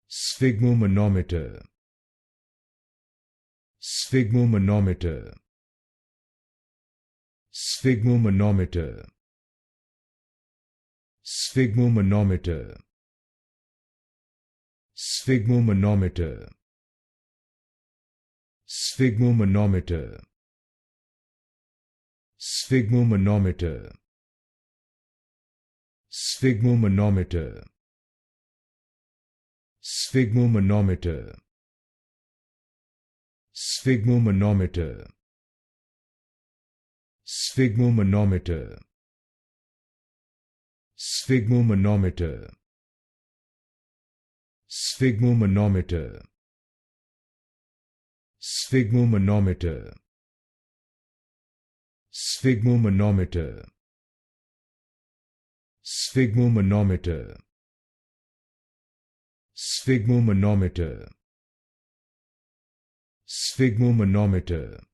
Sphygmomanometer. Sphygmomanometer. Sphygmomanometer. Sphygmomanometer. Sphygmomanometer. Sphygmomanometer. Sphygmomanometer. Sphygmomanometer. Sphygmomanometer. Sphygmomanometer. Sphygmomanometer. Sphygmomanometer. Sphygmomanometer. Sphygmomanometer. Sphygmomanometer. Sphygmomanometer. Sphygmomanometer. Sphygmomanometer.